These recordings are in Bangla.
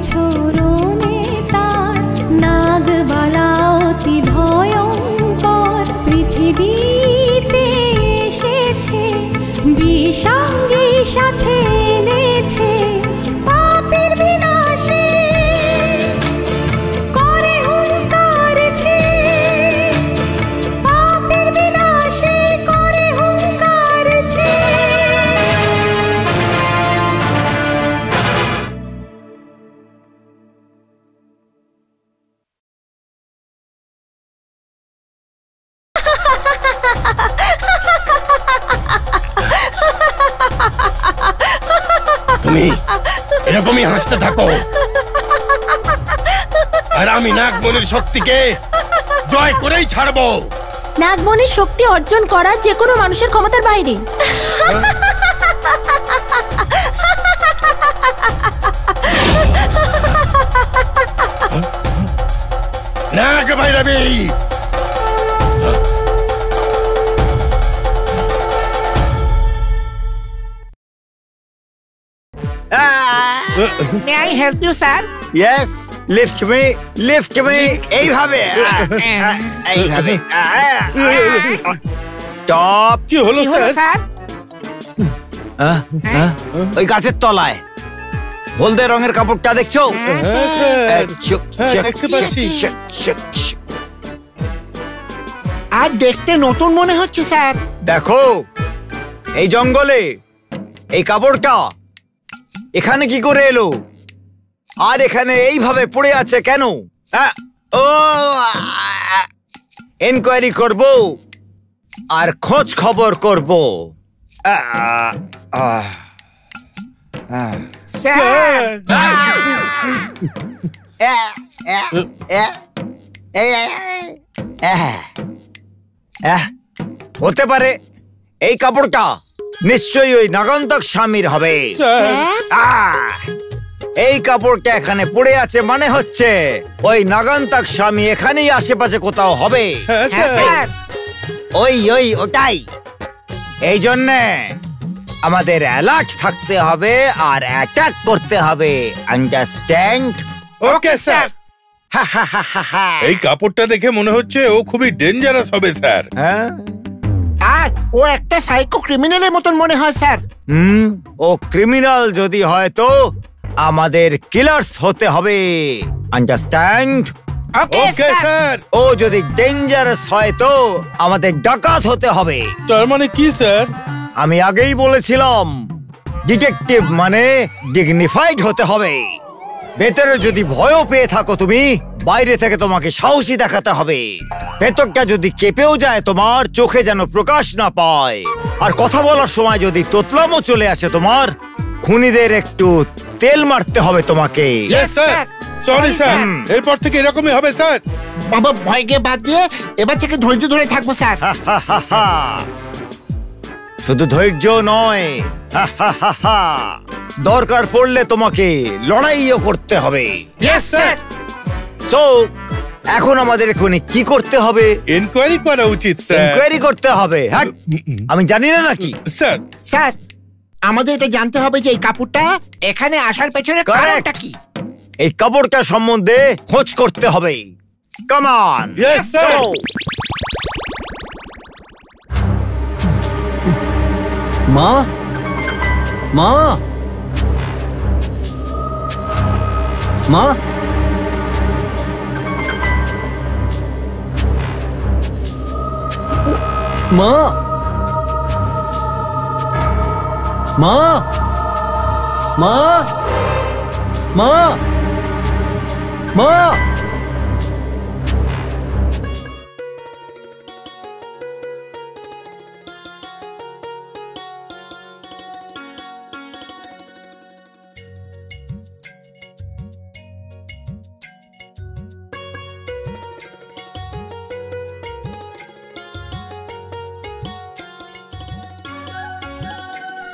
ছোড়নে তার নাগবালা অতি ভয়ঙ্কর পৃথিবীতে এসেছে বিষাঙ্গী সাথে এনেছে পাপের বিনাশে করে হুঙ্কার ছে পাপের বিনাশে করে হুঙ্কার ছে। তুমি এরকমই হাসতে থাকো আর আমি নাগমণির শক্তিকে জয় করেই ছাড়বো। নাগমণির শক্তি অর্জন করা যে কোনো মানুষের ক্ষমতার বাইরে। নাগ ভৈরবী May I help you, sir? Yes, lift me. এইভাবে এইভাবে স্টপ। কি হলো স্যার? ওই গাছের তলায় হলদে রঙের কাপড়টা দেখছো? দেখতে পাচ্ছি। আর দেখতে নতুন মনে হচ্ছে স্যার। দেখো এই জঙ্গলে এই কাপড়টা এখানে কি করে এলো আর এখানে এইভাবে পড়ে আছে কেন? ও এনকোয়ারি করব আর খোঁজ খবর করব। হতে পারে এই কাপড়টা নিশ্চয়ই ওই নাগান্তক স্বামীর হবে। এই কাপড়টা এখানে পড়ে আছে মানে হচ্ছে ওই নাগান্তক স্বামী এখানেই আশেপাশে কোথাও হবে। ওটাই। এই জন্যে আমাদের অ্যালার্ট থাকতে হবে আর অ্যাটাক করতে হবে। আন্ডারস্ট্যান্ড? Okay sir. এই কাপড়টা দেখে মনে হচ্ছে ও খুবই ডেঞ্জারাস হবে স্যার। আর ও একটা সাইকো ক্রিমিনালের মতন মনে হয় স্যার। ও ক্রিমিনাল যদি হয় তো আমাদের কিলার্স হতে হবে। আন্ডারস্ট্যান্ড? Okay sir. ও যদি ডেঞ্জারাস হয় তো আমাদের ডাকাত হতে হবে। তার মানে কি স্যার? আমি আগেই বলেছিলাম ডিটেকটিভ মানে ডিগনিফাইড হতে হবে। ভেতরে যদি ভয়ও পেয়ে থাকো তুমি, বাইরে থেকে তোমাকে সাহসী দেখাতে হবে। ভেতরটা যদি কেঁপেও যায় তোমার, চোখে যেন প্রকাশ না পায়। আর কথা বলার সময় যদি তোতলামও চলে আসে তোমার, খুনিদের একটু তেল মারতে হবে তোমাকে। সরি স্যার, এরপর থেকে এরকমই হবে স্যার। বাবা ভয়কে বাদ দিয়ে এবার থেকে ধৈর্য ধরে থাকবো স্যার। শুধু ধৈর্য নয়, দরকার পড়লে তোমাকে লড়াইও করতে হবে। সো এখন আমাদের এখানে কি করতে হবে? এনকোয়ারি করা উচিত স্যার। এনকোয়ারি করতে হবে? হ্যাঁ, আমি জানি না নাকি স্যার? স্যার আমাদের এটা জানতে হবে যে এই কাপড়টা এখানে আসার পেছনে কারণটা কি। এই কাপড়টা সম্বন্ধে খোঁজ করতে হবে। Come on. Yes sir. মা, মা, মা, মা, মা, মা, মা, মা।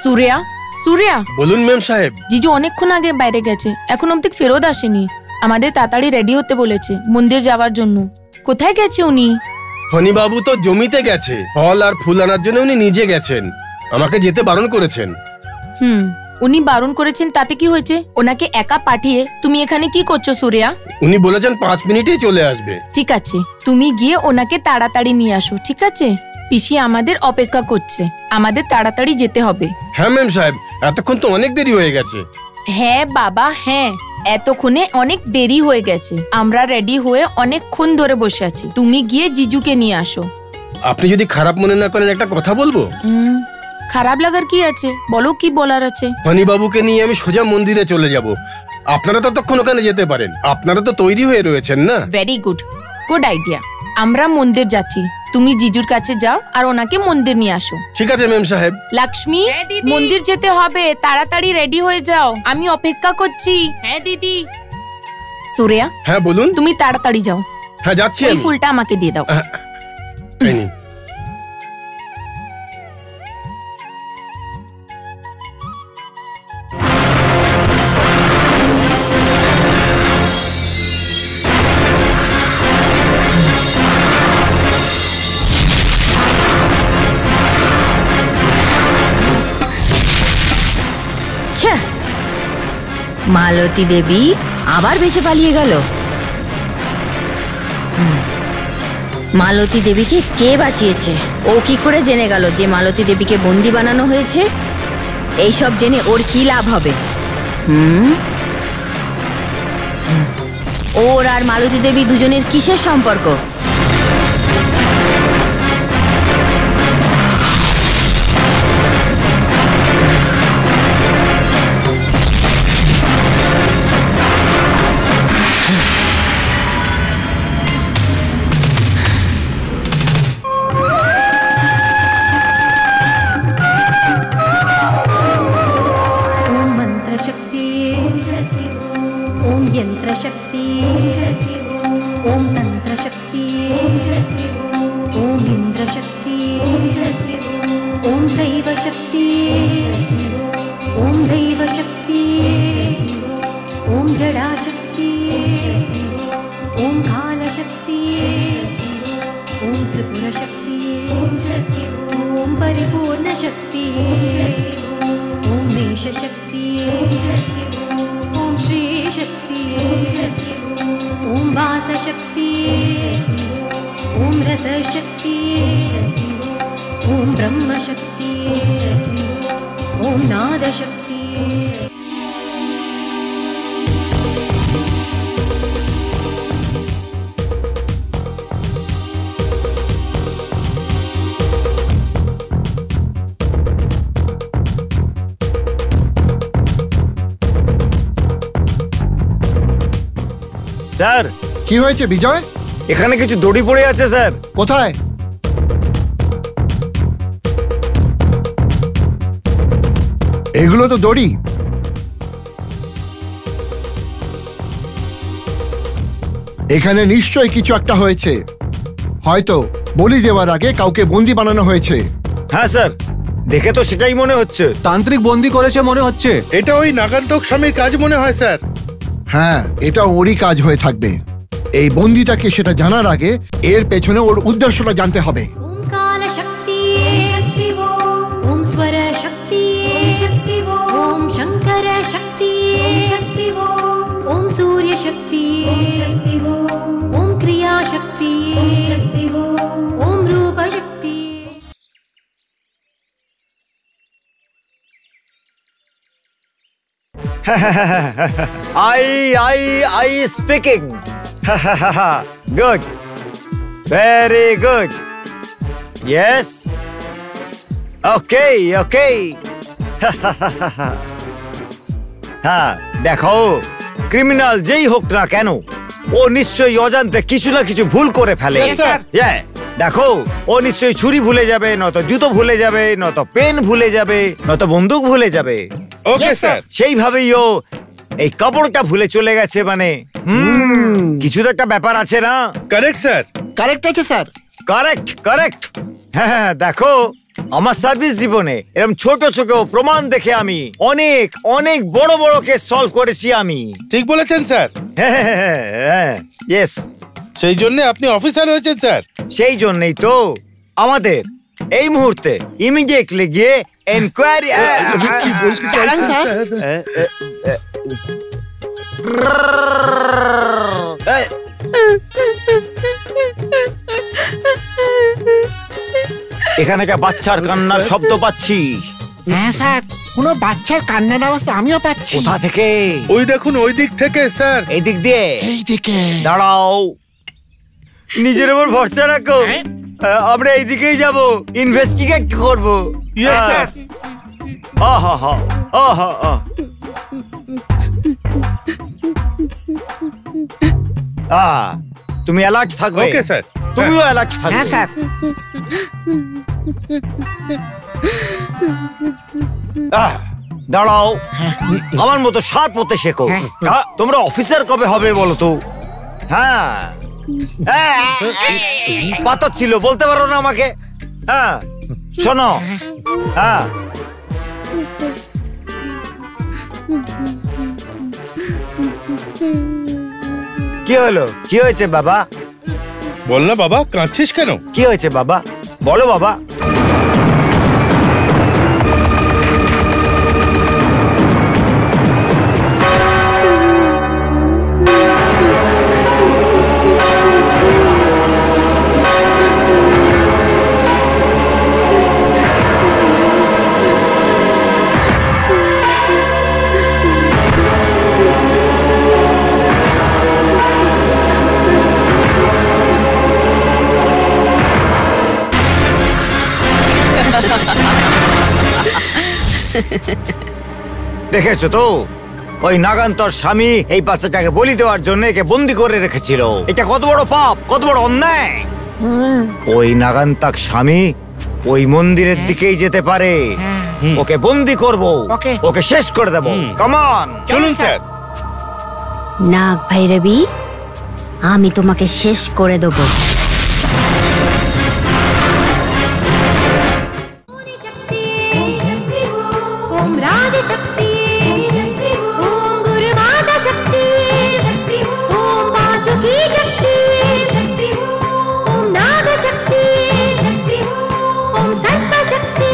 সুরিয়া, সুরিয়া। বলুন ম্যাম সাহেব। জিজু অনেকক্ষণ আগে বাইরে গেছে, এখন অবধি ফেরত আসেনি। আমাদের তাড়াতাড়ি রেডি হতে বলেছে মন্দির যাওয়ার জন্য। কোথায় গেছে উনি? ফণিবাবু তো জমিতে গেছে, ফল আর ফুল আনার জন্য উনি নিজে গেছেন। আমাকে যেতে বারণ করেছেন। উনি বারণ করেছেন তাতে কি হয়েছে? ওনাকে একা পাঠিয়ে তুমি এখানে কি করছো সুরিয়া? উনি বলেছেন 5 মিনিটেই চলে আসবে। ঠিক আছে, তুমি গিয়ে ওনাকে তাড়াতাড়ি নিয়ে আসো, ঠিক আছে? পিসি আমাদের অপেক্ষা করছে, আমাদের তাড়াতাড়ি যেতে হবে। হ্যাঁ ম্যাম সাহেব, এতক্ষণ তো অনেক দেরি হয়ে গেছে। হ্যাঁ বাবা হ্যাঁ, এতক্ষণে অনেক দেরি হয়ে গেছে। আমরা রেডি হয়ে অনেকক্ষণ ধরে বসে আছি। তুমি গিয়ে জিজুকে নিয়ে আসো। আপনি যদি খারাপ মনে না করেন একটা কথা বলবো? খারাপ লাগার কি আছে, বলো কি বলার আছে। ফণি বাবুকে নিয়ে আমি সোজা মন্দিরে চলে যাব। আপনারা ততক্ষণ ওখানে যেতে পারেন, আপনারা তো তৈরি হয়ে রয়েছেন না? Very good, good idea. আমরা মন্দির যাচ্ছি, তুমি জিজুর কাছে যাও আর ওনাকে মন্দির নিয়ে আসো। ঠিক আছে ম্যাম সাহেব। লক্ষ্মী, মন্দির যেতে হবে, তাড়াতাড়ি রেডি হয়ে যাও, আমি অপেক্ষা করছি। হ্যাঁ দিদি। সুরিয়া, হ্যাঁ বলুন। তুমি তাড়াতাড়ি যাও। হ্যাঁ যাচ্ছি ওই আমি। ফুলটা আমাকে দিয়ে দাও। এই নিন। মালতী দেবী আবার ভেসে পালিয়ে গেল। মালতী দেবীকে কে বাঁচিয়েছে? ও কি করে জেনে গেল যে মালতী দেবীকে বন্দি বানানো হয়েছে? এইসব জেনে ওর কি লাভ হবে? ওর আর মালতী দেবী দুজনের কিসের সম্পর্ক? স্যার, কি হয়েছে বিজয়? এখানে কিছু দড়ি পড়ে আছে স্যার। কোথায়? এগুলো তো দড়ি। এখানে নিশ্চয়ই কিছু একটা হয়েছে, হয়তো বলি দেওয়ার আগে কাউকে বন্দি বানানো হয়েছে। হ্যাঁ স্যার, দেখে তো সেটাই মনে হচ্ছে। তান্ত্রিক বন্দি করেছে মনে হচ্ছে। এটা ওই নাগান্তক স্বামীর কাজ মনে হয় স্যার। হ্যাঁ, এটা ওরই কাজ হয়ে থাকবে। এই বন্দিটাকে সেটা জানার আগে এর পেছনে ওর উদ্দেশ্যটা জানতে হবে। काल शक्ति शक्ति वो ओम स्वर शक्ति शक्ति वो ओम शंकर शक्ति शक्ति वो ओम सूर्य शक्ति शक्ति वो ओम क्रिया शक्ति शक्ति वो ओम रूप शक्ति। I speaking. Good. Very good. Yes. Okay, okay. হ্যাঁ, দেখো, ক্রিমিনাল যেই হোক না কেন, ও নিশ্চয়ই অজান্তে কিছু না কিছু ভুল করে ফেলে। দেখো, ও নিশ্চয়ই ছুরি ভুলে যাবে, নয়তো জুতো ভুলে যাবে, নয়তো পেন ভুলে যাবে, নয়তো বন্দুক ভুলে যাবে। Okay sir. সেইভাবেই ও এই কাপড়টা ভুলে চলে গেছে। মানে কিছু তো একটা ব্যাপার আছে না? Correct sir. কারেক্ট আছে স্যার। Correct correct. হ্যাঁ, দেখো, আমার সার্ভিস জীবনে এরকম ছোট ছোট প্রমাণ দেখে আমি অনেক অনেক বড় বড় কেস সলভ করেছি আমি। ঠিক বলেছেন স্যার। হ্যাঁ, ইয়েস। সেই জন্য আপনি অফিসার হয়েছেন স্যার। সেই জন্যই তো আমাদের এই মুহূর্তে ইমিডিয়েটলি গিয়ে এনকোয়ারি। কি বলতে দাঁড়ান, চাইছেন স্যার। স্যার? এখানে একটা বাচ্চার কান্নার শব্দ পাচ্ছিস? হ্যাঁ স্যার, কোনো বাচ্চার কান্নার আওয়াজ আমিও পাচ্ছি। কোথা থেকে? ওই দেখুন, ওই দিক থেকে স্যার। এই দিক দিয়ে। এইদিকে দাঁড়াও, নিজের উপর ভরসা রাখো। আমরা এইদিকেই যাব, ইনভেস্টিগেট করব। Yes, sir. আহা হা আহা আহা। তুমি অ্যালার্ট থাকবে। Okay sir. তুমিও অ্যালার্ট থাকবে। হ্যাঁ স্যার। দাঁড়াও, আমার মতো শার্প হতে শেখো। তোমরা অফিসার কবে হবে বলো তো? হ্যাঁ, পাথর ছিল, বলতে পারো না আমাকে? হ্যাঁ, শোনো। হ্যাঁ, কি হলো? কি হয়েছে বাবা? বল না বাবা, কাঁদছিস কেন? কি হয়েছে বাবা? বলো বাবা। দেখেছো তো, ওই নাগান্তর স্বামী এই বাচ্চাটাকে বলি দেওয়ার জন্য একে বন্দি করে রেখেছিল। এটা কত বড় পাপ, কত বড় অন্যায়। ওই নাগান্তাক স্বামী ওই মন্দিরের দিকেই যেতে পারে। ওকে বন্দি করব, ওকে। ওকে শেষ করে দেব। কাম অন, চলুন স্যার। নাগ ভৈরবী, আমি তোমাকে শেষ করে দেবো। ओम राज शक्ति, ओम गुरुमाता शक्ति, ओम वासुकी शक्ति, ओम नाग शक्ति, ओम सर्प शक्ति।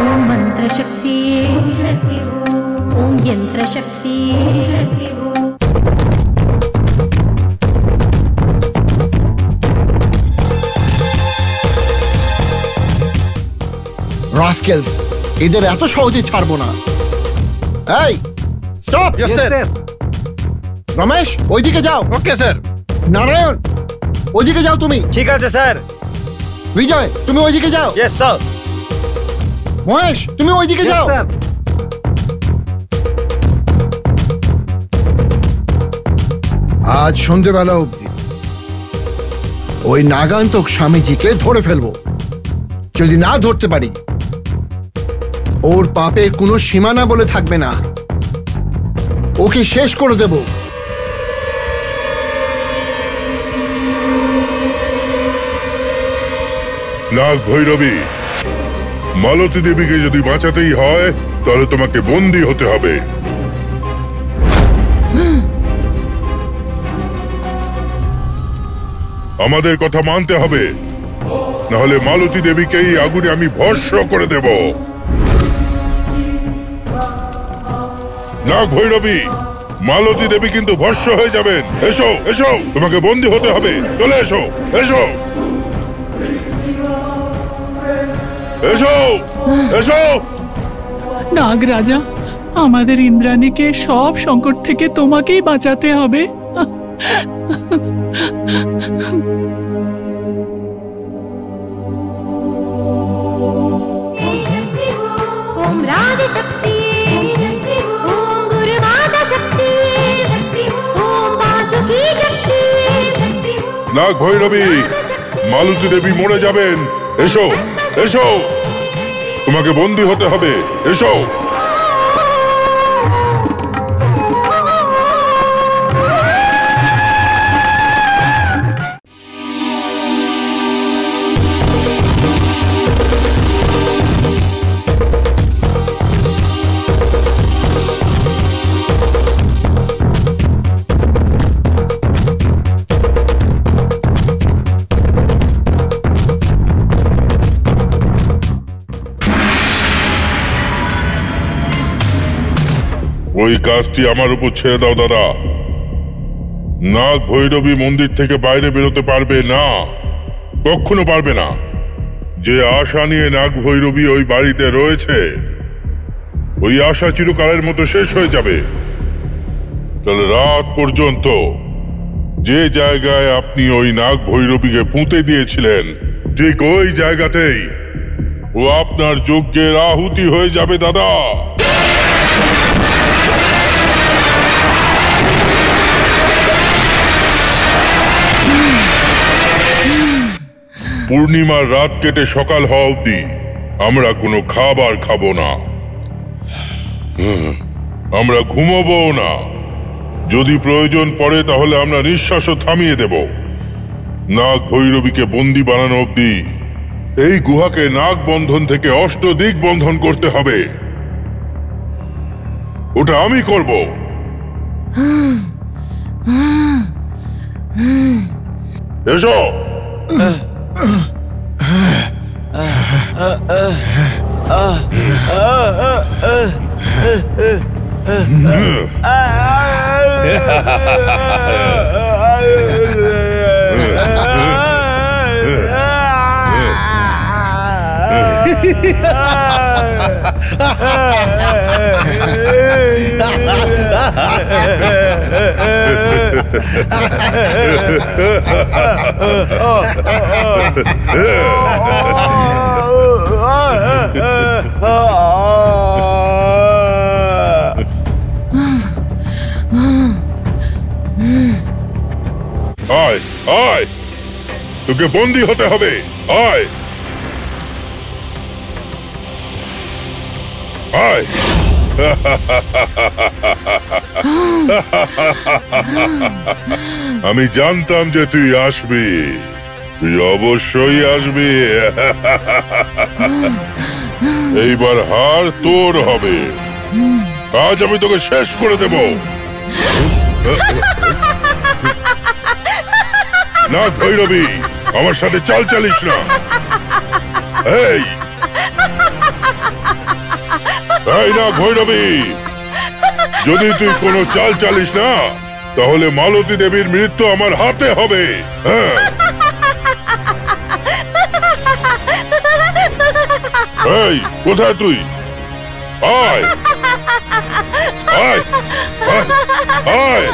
ओम मंत्र शक्ति, ओम यंत्र शक्ति, রাস্কেলস, এদের এত সহজে ছাড়বো না। এই স্টপ! Yes, sir. রমেশ, ওইদিকে যাও। Okay sir. নারায়ণ, ওইদিকে যাও তুমি। ঠিক আছে স্যার। বিজয়, তুমি ওইদিকে যাও। Yes sir. মহেশ, তুমি ওইদিকে যাও। আজ সন্ধ্যেবেলা অবধি ওই নাগান্তক স্বামীজিকে ধরে ফেলবো। যদি না ধরতে পারি, ওর পাপের কোনো সীমানা বলে থাকবে না। ওকে শেষ করে দেব। নাগ ভৈরবী, মালতী দেবীকে যদি বাঁচাতেই হয় তাহলে তোমাকে বন্দী হতে হবে। আমাদের কথা মানতে হবে, নাহলে মালতী দেবীকেই আগুনে আমি ভস্ম করে দেব। নাগ ভৈরবী, মালতী দেবী কিন্তু ভস্ম হয়ে যাবেন। এসো এসো, তোমাকে বন্দী হতে হবে। চলে এসো এসো এসো এসো। নাগ রাজা, আমাদের ইন্দ্রাণীকে সব সংকট থেকে তোমাকেই বাঁচাতে হবে। ओम राज शक्ति, ओम गुरुमाता शक्ति, ओम वासुकी शक्ति। নাগ ভৈরবী, মালতী দেবী মরে যাবেন। এসো এসো, তোমাকে বন্দী হতে হবে। এসো। ওই কাজটি আমার উপর ছেড়ে দাও দাদা। নাগ ভৈরবী মন্দির থেকে বাইরে বেরোতে পারবে না, কখনো পারবে না। যে আশা নিয়ে নাগ ভৈরবী ওই বাড়িতে রয়েছে, ওই আশা চিরকালের মতো শেষ হয়ে যাবে। তাহলে রাত পর্যন্ত যে জায়গায় আপনি ওই নাগ ভৈরবীকে পুঁতে দিয়েছিলেন, ঠিক ওই জায়গাতেই ও আপনার যজ্ঞের আহুতি হয়ে যাবে দাদা। পূর্ণিমার রাত কেটে সকাল হওয়া অবধি আমরা কোনো খাবার খাবো না, আমরা ঘুমোবো না। যদি প্রয়োজন পড়ে তাহলে আমরা নিঃশ্বাসও থামিয়ে দেব। নাগ ভৈরবীকে বন্দি বানানো অবধি এই গুহাকে নাগ বন্ধন থেকে অষ্টদিক বন্ধন করতে হবে। ওটা আমি করব। এসো। আয় আয়, তোকে বন্দী হতে হবে। আয় আয়। আমি জানতাম যে তুই আসবি, তুই অবশ্যই আসবি। এইবার হার তোর হবে। আজ আমি তোকে শেষ করে দেব। না ভৈরবী, আমার সাথে চাল চালিস না। এই না ভৈরবী, যদি তুই কোনো চাল চালিস না তাহলে মালতী দেবীর মৃত্যু আমার হাতে হবে। হ্যাঁ, এই কোথায় তুই? আয় আয় আয়।